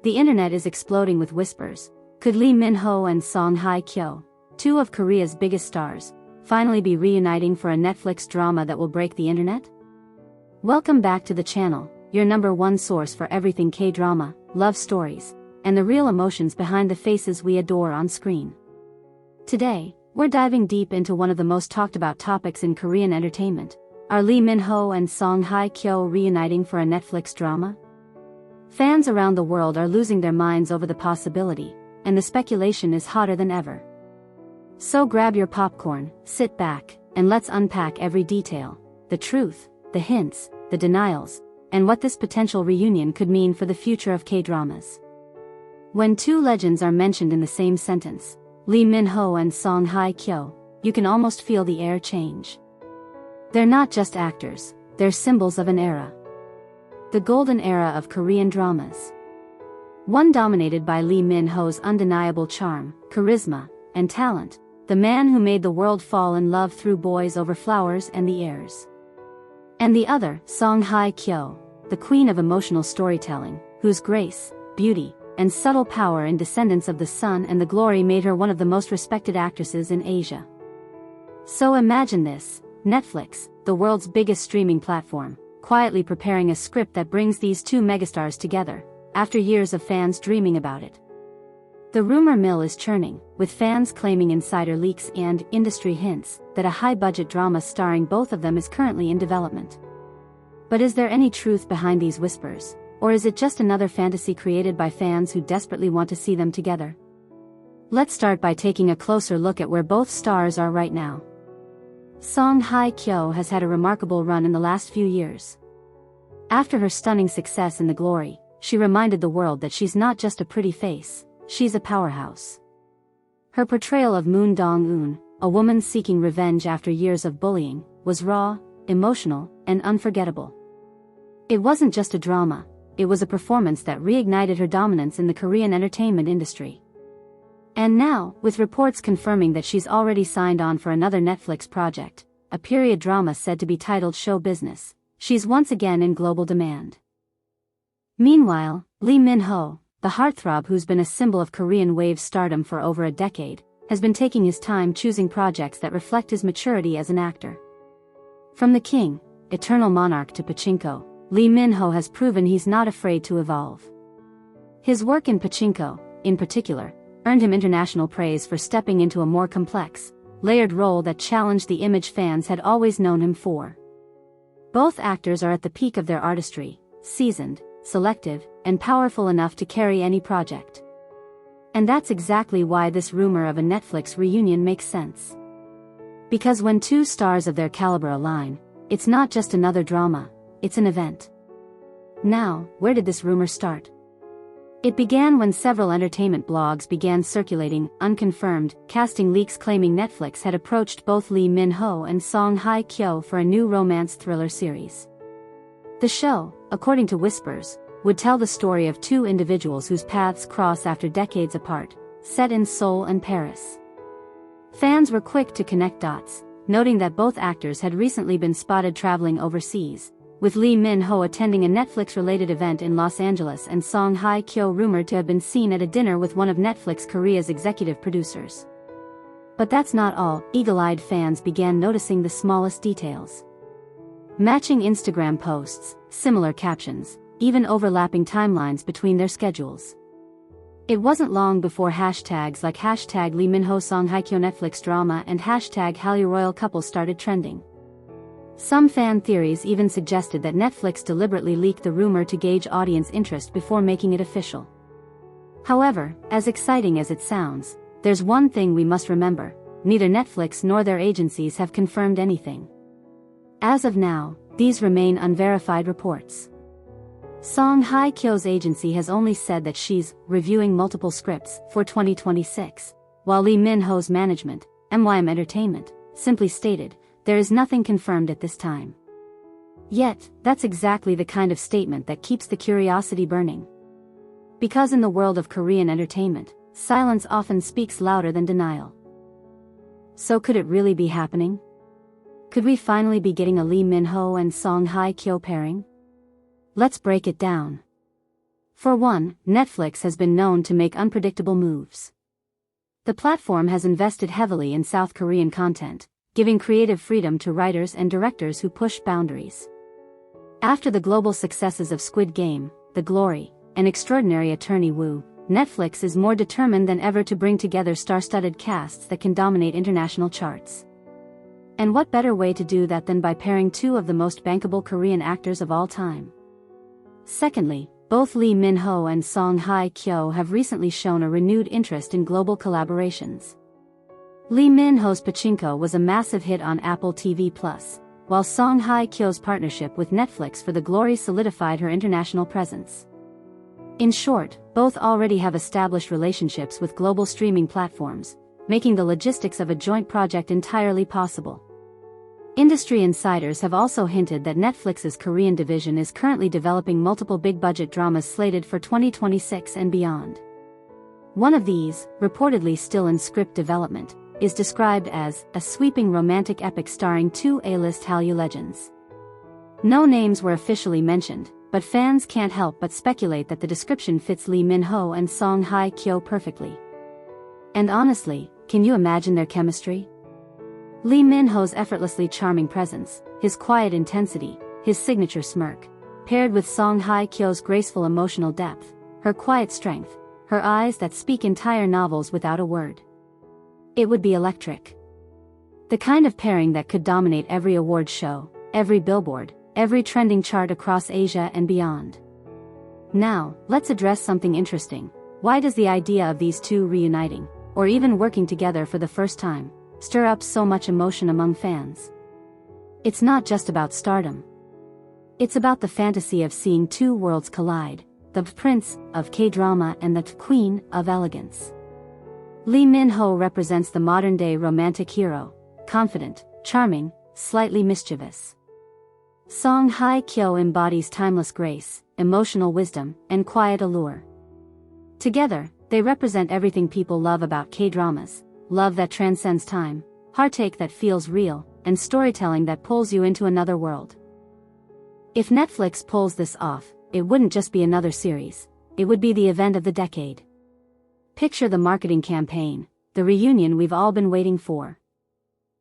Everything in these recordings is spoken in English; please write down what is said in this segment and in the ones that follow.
The internet is exploding with whispers. Could Lee Min-ho and Song Hye Kyo, two of Korea's biggest stars, finally be reuniting for a Netflix drama that will break the internet? Welcome back to the channel, your #1 source for everything K-drama, love stories, and the real emotions behind the faces we adore on screen. Today, we're diving deep into one of the most talked about topics in Korean entertainment. Are Lee Min-ho and Song Hye Kyo reuniting for a Netflix drama? Fans around the world are losing their minds over the possibility, and the speculation is hotter than ever. So grab your popcorn, sit back, and let's unpack every detail, the truth, the hints, the denials, and what this potential reunion could mean for the future of K-dramas. When two legends are mentioned in the same sentence, Lee Min-ho and Song Hye Kyo, you can almost feel the air change. They're not just actors, they're symbols of an era. The golden era of Korean dramas. One dominated by Lee Min-ho's undeniable charm, charisma, and talent, the man who made the world fall in love through Boys Over Flowers and The Heirs. And the other, Song Hye Kyo, the queen of emotional storytelling, whose grace, beauty, and subtle power in Descendants of the Sun and the Glory made her one of the most respected actresses in Asia. So imagine this, Netflix, the world's biggest streaming platform, quietly preparing a script that brings these two megastars together, after years of fans dreaming about it. The rumor mill is churning, with fans claiming insider leaks and industry hints that a high-budget drama starring both of them is currently in development. But is there any truth behind these whispers, or is it just another fantasy created by fans who desperately want to see them together? Let's start by taking a closer look at where both stars are right now. Song Hye Kyo has had a remarkable run in the last few years. After her stunning success in The Glory, she reminded the world that she's not just a pretty face, she's a powerhouse. Her portrayal of Moon Dong-eun, a woman seeking revenge after years of bullying, was raw, emotional, and unforgettable. It wasn't just a drama, it was a performance that reignited her dominance in the Korean entertainment industry. And now, with reports confirming that she's already signed on for another Netflix project, a period drama said to be titled Show Business, she's once again in global demand. Meanwhile, Lee Min-ho, the heartthrob who's been a symbol of Korean wave stardom for over a decade, has been taking his time choosing projects that reflect his maturity as an actor. From The King, Eternal Monarch to Pachinko, Lee Min-ho has proven he's not afraid to evolve. His work in Pachinko, in particular, earned him international praise for stepping into a more complex, layered role that challenged the image fans had always known him for. Both actors are at the peak of their artistry, seasoned, selective, and powerful enough to carry any project. And that's exactly why this rumor of a Netflix reunion makes sense. Because when two stars of their caliber align, it's not just another drama, it's an event. Now, where did this rumor start? It began when several entertainment blogs began circulating, unconfirmed, casting leaks claiming Netflix had approached both Lee Min-ho and Song Hye Kyo for a new romance thriller series. The show, according to whispers, would tell the story of two individuals whose paths cross after decades apart, set in Seoul and Paris. Fans were quick to connect dots, noting that both actors had recently been spotted traveling overseas, with Lee Min-ho attending a Netflix-related event in Los Angeles and Song Hye Kyo rumored to have been seen at a dinner with one of Netflix Korea's executive producers. But that's not all. Eagle-eyed fans began noticing the smallest details. Matching Instagram posts, similar captions, even overlapping timelines between their schedules. It wasn't long before hashtags like hashtag Lee Min-ho Song Hye Kyo Netflix drama and hashtag Hallyu royal couple started trending. Some fan theories even suggested that Netflix deliberately leaked the rumor to gauge audience interest before making it official. However, as exciting as it sounds, there's one thing we must remember: neither Netflix nor their agencies have confirmed anything. As of now, these remain unverified reports. Song Hye Kyo's agency has only said that she's reviewing multiple scripts for 2026, while Lee Min-ho's management, MYM Entertainment, simply stated, there is nothing confirmed at this time. Yet, that's exactly the kind of statement that keeps the curiosity burning. Because in the world of Korean entertainment, silence often speaks louder than denial. So could it really be happening? Could we finally be getting a Lee Min-ho and Song Hye Kyo pairing? Let's break it down. For one, Netflix has been known to make unpredictable moves. The platform has invested heavily in South Korean content, giving creative freedom to writers and directors who push boundaries. After the global successes of Squid Game, The Glory, and Extraordinary Attorney Woo, Netflix is more determined than ever to bring together star-studded casts that can dominate international charts. And what better way to do that than by pairing two of the most bankable Korean actors of all time? Secondly, both Lee Min-ho and Song Hye Kyo have recently shown a renewed interest in global collaborations. Lee Min-ho's Pachinko was a massive hit on Apple TV+, while Song Hye Kyo's partnership with Netflix for The Glory solidified her international presence. In short, both already have established relationships with global streaming platforms, making the logistics of a joint project entirely possible. Industry insiders have also hinted that Netflix's Korean division is currently developing multiple big-budget dramas slated for 2026 and beyond. One of these, reportedly still in script development, is described as a sweeping romantic epic starring two A-list Hallyu legends. No names were officially mentioned, but fans can't help but speculate that the description fits Lee Min-ho and Song Hye Kyo perfectly. And honestly, can you imagine their chemistry? Lee Min-ho's effortlessly charming presence, his quiet intensity, his signature smirk, paired with Song Hye Kyo's graceful emotional depth, her quiet strength, her eyes that speak entire novels without a word. It would be electric. The kind of pairing that could dominate every award show, every billboard, every trending chart across Asia and beyond. Now, let's address something interesting. Why does the idea of these two reuniting, or even working together for the first time, stir up so much emotion among fans? It's not just about stardom. It's about the fantasy of seeing two worlds collide, the prince of Kdrama and the queen of elegance. Lee Min-ho represents the modern-day romantic hero, confident, charming, slightly mischievous. Song Hye Kyo embodies timeless grace, emotional wisdom, and quiet allure. Together, they represent everything people love about K-dramas: love that transcends time, heartache that feels real, and storytelling that pulls you into another world. If Netflix pulls this off, it wouldn't just be another series, it would be the event of the decade. Picture the marketing campaign, the reunion we've all been waiting for.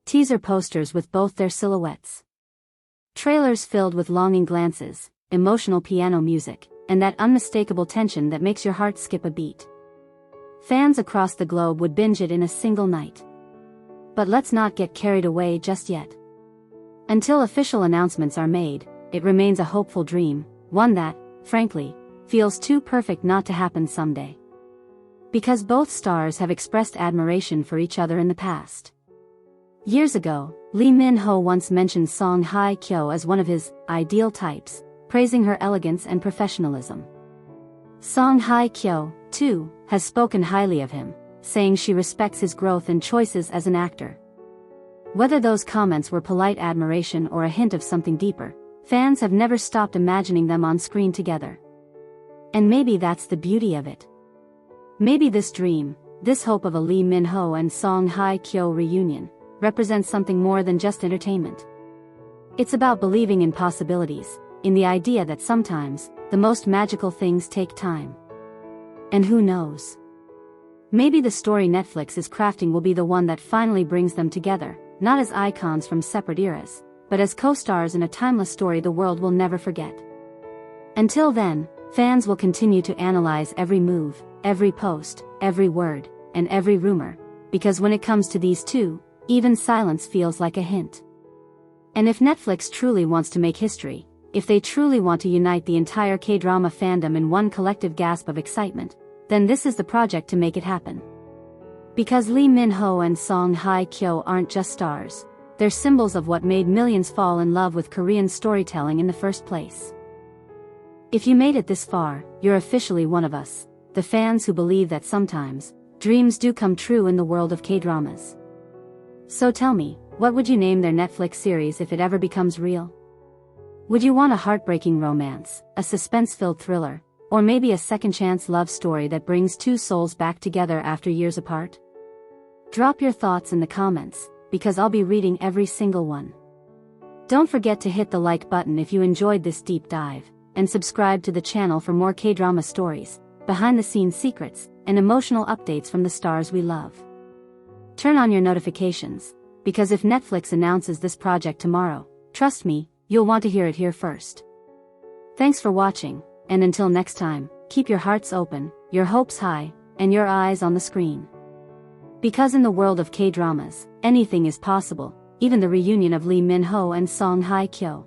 Teaser posters with both their silhouettes. Trailers filled with longing glances, emotional piano music, and that unmistakable tension that makes your heart skip a beat. Fans across the globe would binge it in a single night. But let's not get carried away just yet. Until official announcements are made, it remains a hopeful dream, one that, frankly, feels too perfect not to happen someday. Because both stars have expressed admiration for each other in the past. Years ago, Lee Min-ho once mentioned Song Hye Kyo as one of his ideal types, praising her elegance and professionalism. Song Hye Kyo, too, has spoken highly of him, saying she respects his growth and choices as an actor. Whether those comments were polite admiration or a hint of something deeper, fans have never stopped imagining them on screen together. And maybe that's the beauty of it. Maybe this dream, this hope of a Lee Min-ho and Song Hye Kyo reunion, represents something more than just entertainment. It's about believing in possibilities, in the idea that sometimes, the most magical things take time. And who knows? Maybe the story Netflix is crafting will be the one that finally brings them together, not as icons from separate eras, but as co-stars in a timeless story the world will never forget. Until then, fans will continue to analyze every move, every post, every word, and every rumor, because when it comes to these two, even silence feels like a hint. And if Netflix truly wants to make history, if they truly want to unite the entire K-drama fandom in one collective gasp of excitement, then this is the project to make it happen. Because Lee Min-ho and Song Hye Kyo aren't just stars, they're symbols of what made millions fall in love with Korean storytelling in the first place. If you made it this far, you're officially one of us, the fans who believe that sometimes, dreams do come true in the world of K-dramas. So tell me, what would you name their Netflix series if it ever becomes real? Would you want a heartbreaking romance, a suspense-filled thriller, or maybe a second-chance love story that brings two souls back together after years apart? Drop your thoughts in the comments, because I'll be reading every single one. Don't forget to hit the like button if you enjoyed this deep dive, and subscribe to the channel for more K-drama stories, behind-the-scenes secrets, and emotional updates from the stars we love. Turn on your notifications, because if Netflix announces this project tomorrow, trust me, you'll want to hear it here first. Thanks for watching, and until next time, keep your hearts open, your hopes high, and your eyes on the screen. Because in the world of K-dramas, anything is possible, even the reunion of Lee Min-ho and Song Hye Kyo.